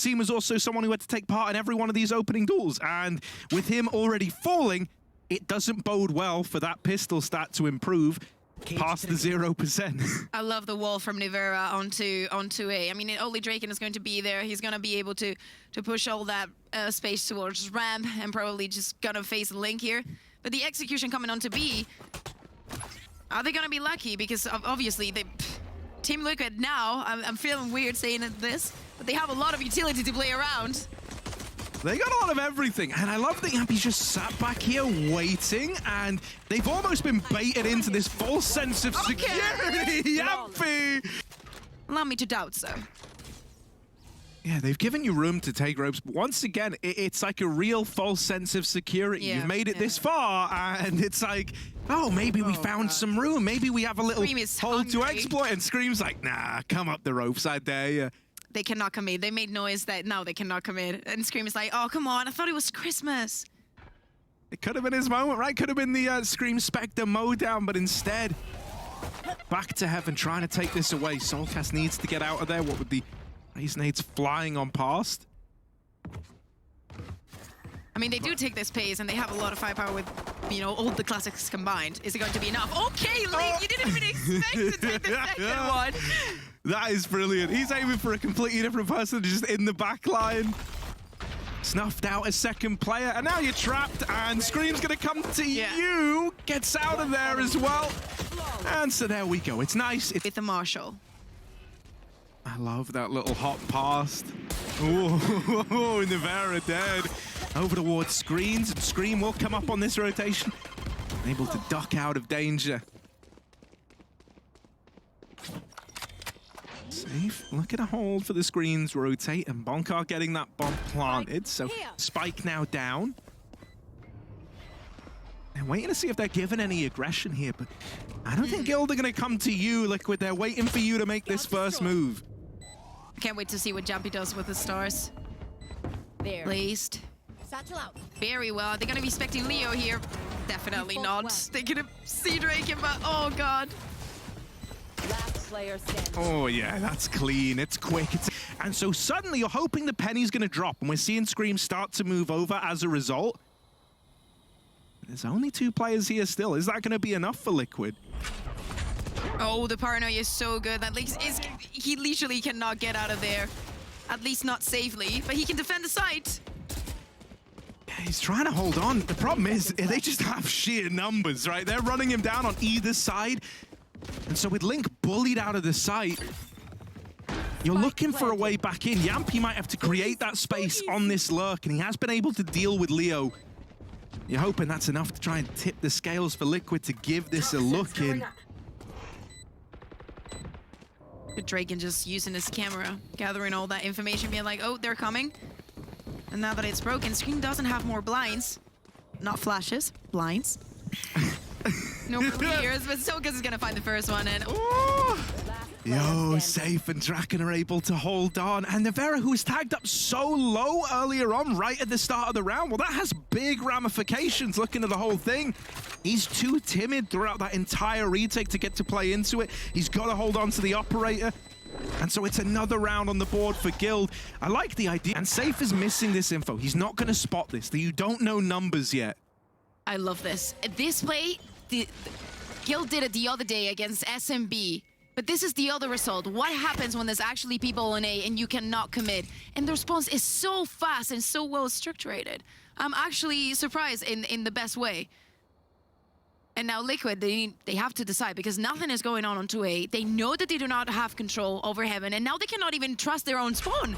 Yacine was also someone who had to take part in every one of these opening duels, and with him already falling, it doesn't bode well for that pistol stat to improve past the 0%. I love the wall from Nivera onto A. I mean, only Draken is going to be there. He's going to be able to push all that space towards ramp and probably just gonna face a link here. But the execution coming onto B, are they gonna be lucky? Because obviously they... Team Liquid now, I'm feeling weird saying this, but they have a lot of utility to play around. They got a lot of everything, and I love that Jamppi's just sat back here waiting, and they've almost been baited into this false sense of security. Jamppi! Allow me to doubt so. Yeah, they've given you room to take ropes, but once again, it's like a real false sense of security. Yeah, You've made it this far, and it's like, oh, maybe we found some room. Maybe we have a little hole to exploit. And ScreaM's like, nah, come up the ropes, I dare you. They cannot commit. They made noise that now they cannot commit. And ScreaM is like, oh, come on, I thought it was Christmas. It could have been his moment, right? Could have been the ScreaM Spectre mow down, but instead, back to heaven, trying to take this away. soulcas needs to get out of there. What would the raise nades flying on past? I mean, they do take this pace, and they have a lot of firepower with, you know, all the classics combined. Is it going to be enough? Okay, Link, you didn't even expect to take the second one. That is brilliant. He's aiming for a completely different person just in the back line. Snuffed out a second player, and now you're trapped, and ScreaM's going to come to you. Gets out of there as well. And so there we go. It's nice. With the Marshall. I love that little hop past. Oh, Nivera dead. Over towards screens, and ScreaM will come up on this rotation. Able to duck out of danger. Sayf looking to hold for the screens, rotate, and bonkar getting that bomb planted. So Spike now down. They're waiting to see if they're given any aggression here, but I don't think Guild are going to come to you, Liquid. They're waiting for you to make this first move. I can't wait to see what Jamppi does with the stars. Placed. Very well. They're going to be expecting Leo here. Definitely not. They're going to see Draken, but oh god. Oh yeah, that's clean. It's quick. And so suddenly you're hoping the penny's going to drop, and we're seeing ScreaM start to move over as a result. There's only 2 players here still. Is that going to be enough for Liquid? Oh, the paranoia is so good. That he literally cannot get out of there. At least not safely, but he can defend the site. Yeah, he's trying to hold on. The problem is they just have sheer numbers, right? They're running him down on either side. And so with Link bullied out of the site, you're looking for a way back in. Jamppi might have to create that space on this lurk, and he has been able to deal with Leo. You're hoping that's enough to try and tip the scales for Liquid to give this a look in. But Draken just using his camera, gathering all that information, being like, oh, they're coming. And now that it's broken, ScreaM doesn't have more blinds. Not flashes, blinds. No ears, but soulcas is gonna find the first one, and yo, Sayf and Draken are able to hold on, and Nivera, who was tagged up so low earlier on, right at the start of the round, well, that has big ramifications looking at the whole thing. He's too timid throughout that entire retake to get to play into it. He's got to hold on to the operator. And so it's another round on the board for Guild. I like the idea. And Sayf is missing this info. He's not going to spot this. You don't know numbers yet. I love this. This play, Guild did it the other day against SMB. But this is the other result. What happens when there's actually people on A and you cannot commit? And the response is so fast and so well structured. I'm actually surprised in the best way. And now Liquid, they have to decide, because nothing is going on 2A. They know that they do not have control over Heaven, and now they cannot even trust their own spawn.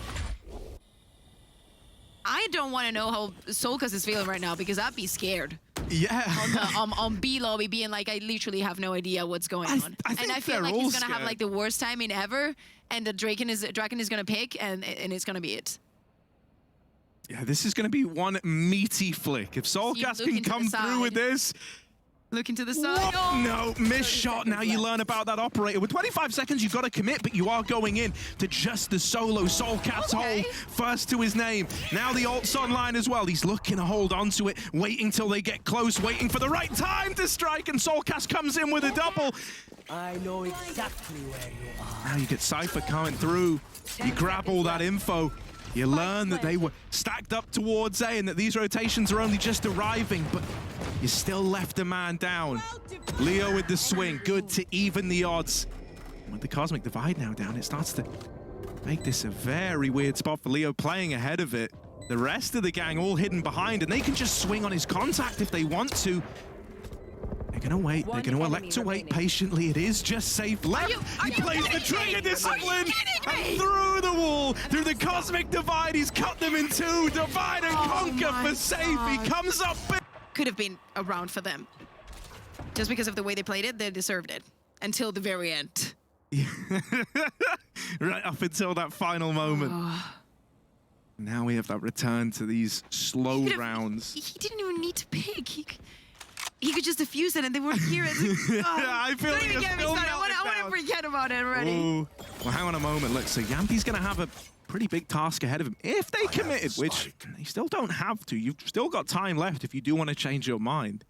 I don't want to know how soulcas is feeling right now, because I'd be scared. Yeah. On B lobby, being like, I literally have no idea what's going on. And I feel like he's gonna have like the worst timing ever, and the Draken is gonna pick, and it's gonna be it. Yeah, this is gonna be one meaty flick. If soulcas can come through with this. Looking to the side. Oh, no, missed shot. Now you learn about that operator. With 25 seconds, you've got to commit, but you are going in to just the solo. soulcas hold first to his name. Now the ult's online as well. He's looking to hold on to it, waiting till they get close, waiting for the right time to strike, and soulcas comes in with a double. I know exactly where you are. Now you get Cypher coming through. You grab all that info. You learn that they were stacked up towards A and that these rotations are only just arriving, but you still left a man down. Leo with the swing, good to even the odds. With the Cosmic Divide now down, it starts to make this a very weird spot for Leo playing ahead of it. The rest of the gang all hidden behind, and they can just swing on his contact if they want to. They're gonna wait. They're gonna elect to wait patiently. It is just Sayf left. He plays the trigger discipline and through the wall, through the Cosmic Divide. He's cut them in two. Divide and conquer for Sayf. He comes up big. Could have been a round for them. Just because of the way they played it, they deserved it. Until the very end. Yeah. Right up until that final moment. Now we have that return to these slow rounds. He didn't even need to pick. He could just diffuse it and they weren't here. I feel like I want to forget about it already. Ooh. Well, hang on a moment. Look, so Jamppi's going to have a pretty big task ahead of him. If they commit it, which they still don't have to. You've still got time left if you do want to change your mind.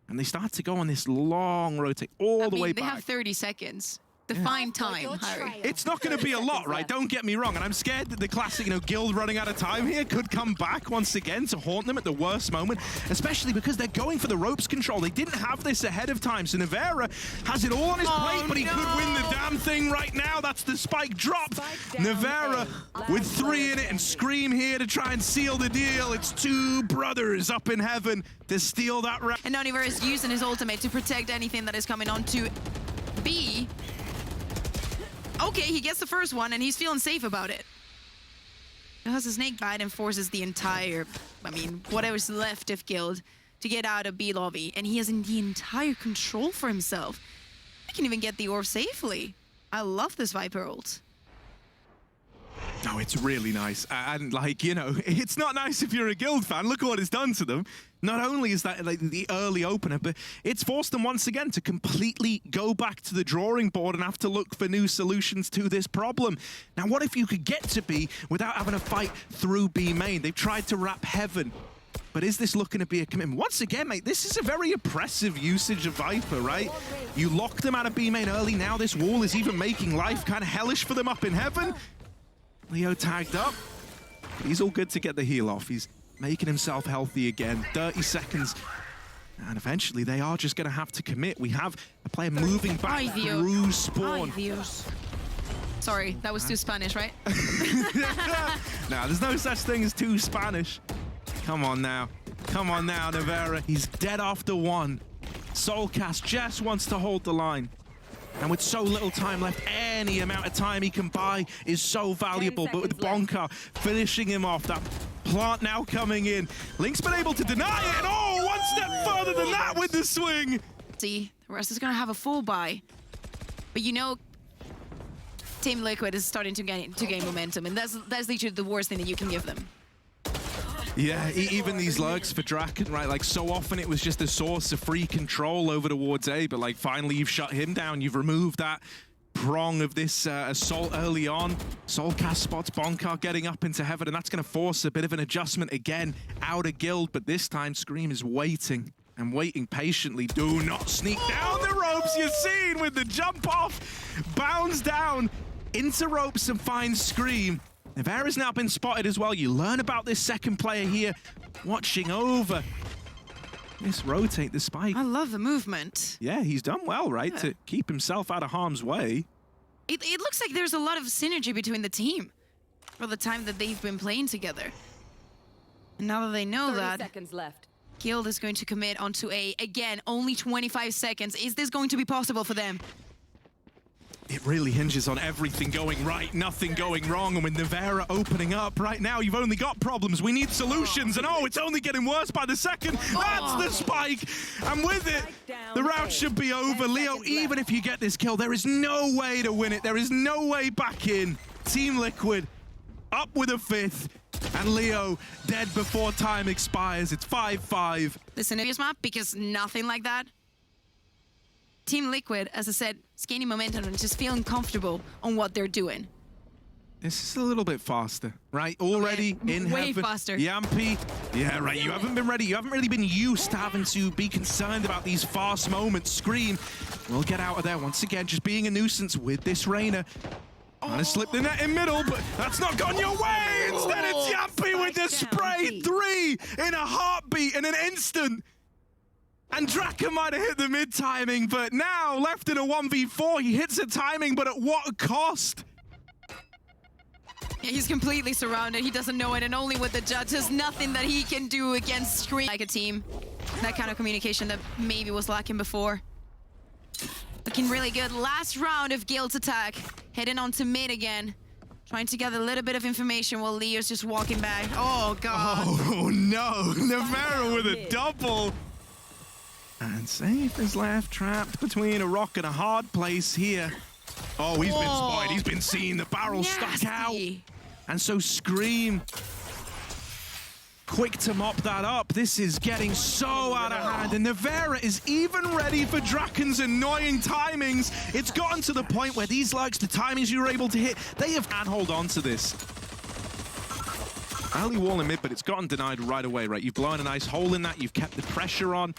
And they start to go on this long rotate all the way back. They have 30 seconds. Define time, Harry. It's not going to be a lot, right? Don't get me wrong. And I'm scared that the classic, guild running out of time here could come back once again to haunt them at the worst moment, especially because they're going for the ropes control. They didn't have this ahead of time. So Nivera has it all on his plate, but he could win the damn thing right now. That's the spike drop. Nivera with 3 in it and ScreaM here to try and seal the deal. It's 2 brothers up in heaven to steal that round. And now Nivera is using his ultimate to protect anything that is coming on to B. Okay, he gets the first one, and he's feeling safe about it. He has a snake bite and forces the entire, whatever's left of Guild to get out of B lobby. And he has the entire control for himself. He can even get the orb safely. I love this Viper ult. No, it's really nice. And it's not nice if you're a Guild fan. Look at what it's done to them. Not only is that the early opener, but it's forced them once again to completely go back to the drawing board and have to look for new solutions to this problem. Now, what if you could get to B without having a fight through B main? They've tried to wrap Heaven. But is this looking to be a commitment? Once again, mate, this is a very oppressive usage of Viper, right? You locked them out of B main early. Now this wall is even making life kind of hellish for them up in Heaven. Leo tagged up. He's all good to get the heal off. He's making himself healthy again. 30 seconds. And eventually they are just going to have to commit. We have a player moving back through spawn. Sorry, that was too Spanish, right? No, there's no such thing as too Spanish. Come on now. Come on now, Nivera. He's dead after 1. soulcas just wants to hold the line. And with so little time left, any amount of time he can buy is so valuable. But with bonkar finishing him off, that plant now coming in. Link's been able to deny it. And one step further than that with the swing. See, the rest is going to have a full buy. But Team Liquid is starting to gain momentum. And that's literally the worst thing that you can give them. Yeah, even these lurks for Draken, right? So often it was just a source of free control over towards A, but finally you've shut him down. You've removed that prong of this assault early on. soulcas spots bonkar getting up into Heaven, and that's going to force a bit of an adjustment again out of Guild, but this time ScreaM is waiting and waiting patiently. Do not sneak down the ropes. Yacine with the jump off, bounds down into ropes and finds ScreaM. Nivera's now been spotted as well. You learn about this second player here, watching over. Just rotate the spike. I love the movement. Yeah, he's done well, right, to keep himself out of harm's way. It looks like there's a lot of synergy between the team for the time that they've been playing together. And now that they know 30 seconds left. Guild is going to commit onto A. Again, only 25 seconds. Is this going to be possible for them? It really hinges on everything going right, nothing going wrong. And with Nivera opening up right now, you've only got problems. We need solutions. And it's only getting worse by the second. That's the spike. And with it, the route should be over. Leo, even if you get this kill, there is no way to win it. There is no way back in. Team Liquid up with a 5th. And Leo dead before time expires. It's 5-5. Listen, obvious map, because nothing like that. Team Liquid, as I said, is gaining momentum and just feeling comfortable on what they're doing. This is a little bit faster, right? Already in way Heaven. Faster. Jamppi. Yeah, right. You haven't been ready. You haven't really been used to having to be concerned about these fast moments. ScreaM will get out of there once again, just being a nuisance with this Reyna. Trying to slip the net in middle, but that's not gone your way. Instead, it's the spray 3 in a heartbeat in an instant. And draken might have hit the mid timing, but now left in a 1v4, he hits a timing, but at what cost? Yeah, he's completely surrounded. He doesn't know it, and only with the judge, there's nothing that he can do against ScreaM like a team. That kind of communication that maybe was lacking before. Looking really good. Last round of Guild's attack. Heading on to mid again. Trying to gather a little bit of information while Leo's just walking back. Oh, God. Oh, no. Nivera with a double. And Sayf is left trapped between a rock and a hard place here. Oh, he's been spotted. He's been seen. The barrel stuck out. And so ScreaM, quick to mop that up. This is getting so out of hand. And Nivera is even ready for Draken's annoying timings. It's gotten to the point where these lurks, the timings you were able to hit, they have can't hold on to this. Early wall in mid, but it's gotten denied right away, right? You've blown a nice hole in that. You've kept the pressure on.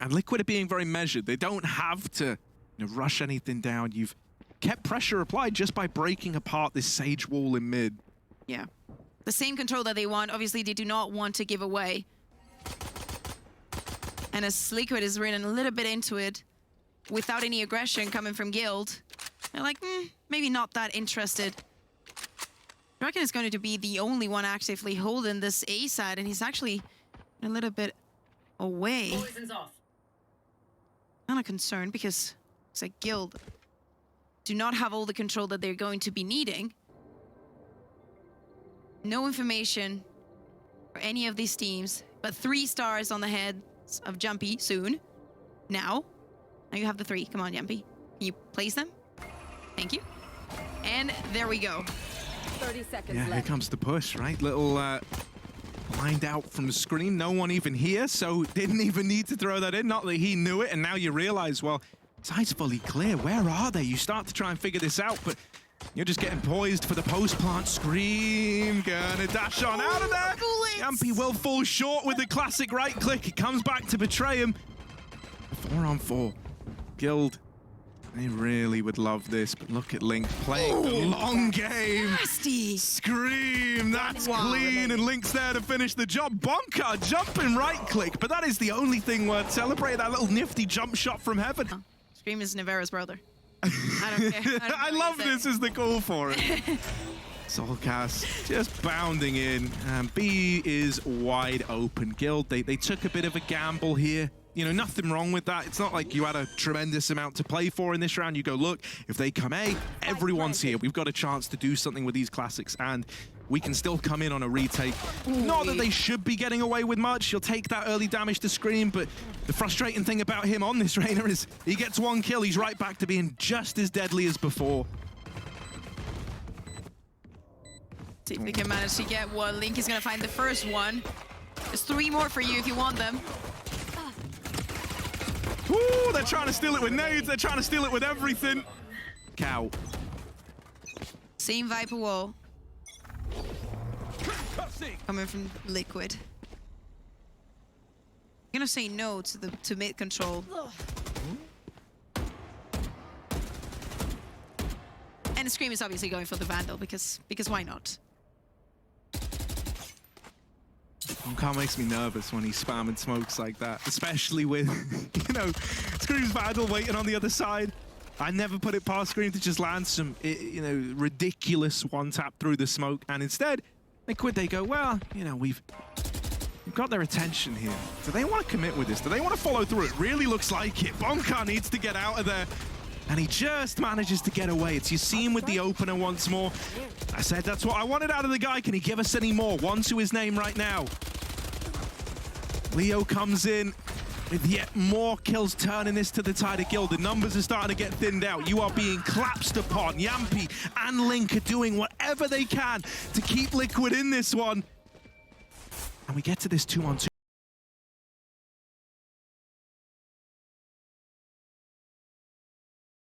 And Liquid are being very measured. They don't have to rush anything down. You've kept pressure applied just by breaking apart this Sage wall in mid. Yeah. The same control that they want. Obviously, they do not want to give away. And as Liquid is ridden a little bit into it, without any aggression coming from Guild, they're like, maybe not that interested. Draken is going to be the only one actively holding this A side, and he's actually a little bit away. Poison's off. Kind of concerned because it's like Guild do not have all the control that they're going to be needing. No information for any of these teams, but 3 stars on the heads of Jamppi soon. Now you have the 3. Come on, Jamppi. Can you place them? Thank you. And there we go. 30 seconds Yeah, left. here comes the push, right? Little blind out from ScreaM. No one even here, so didn't even need to throw that in. Not that he knew it, and now you realize, well, side's fully clear. Where are they? You start to try and figure this out, but you're just getting poised for the post plant. ScreaM gonna dash on out of there. Jamppi will fall short with the classic right click. It comes back to betray him. 4-on-4. Guild, they really would love this, but look at Link playing the long game. Nasty. ScreaM, that's clean, and Link's there to finish the job. bonkar jumping right click, but that is the only thing worth celebrating. That little nifty jump shot from heaven. ScreaM is Nivera's brother. I don't care. I love this as the call for it. soulcas just bounding in. B is wide open. Guild, they took a bit of a gamble here. You know, nothing wrong with that. It's not like you had a tremendous amount to play for in this round. You go, look, if they come A, everyone's here. We've got a chance to do something with these classics, and we can still come in on a retake. Not that they should be getting away with much. You'll take that early damage to ScreaM, but the frustrating thing about him on this Reina is he gets 1 kill, he's right back to being just as deadly as before. See if we can manage to get one. Link is going to find the first one. There's 3 more for you if you want them. Ooh, they're trying to steal it with nades. They're trying to steal it with everything. Cow. Same Viper wall. Coming from Liquid. I'm gonna say no to mid control. And ScreaM is obviously going for the Vandal because why not? bonkar makes me nervous when he's spamming smokes like that, especially with, you know, ScreaM's Vandal waiting on the other side. I never put it past ScreaM to just land some, you know, ridiculous one-tap through the smoke, and instead, they go, well, you know, we've got their attention here. Do they want to commit with this? Do they want to follow through? It really looks like it. bonkar needs to get out of there, and he just manages to get away. It's Yacine with the opener once more. I said that's what I wanted out of the guy. Can he give us any more? 1 to his name right now. Leo comes in with yet more kills, turning this to the tide of Guild. The numbers are starting to get thinned out. You are being collapsed upon. Jamppi and Link are doing whatever they can to keep Liquid in this one. And we get to this 2-on-2.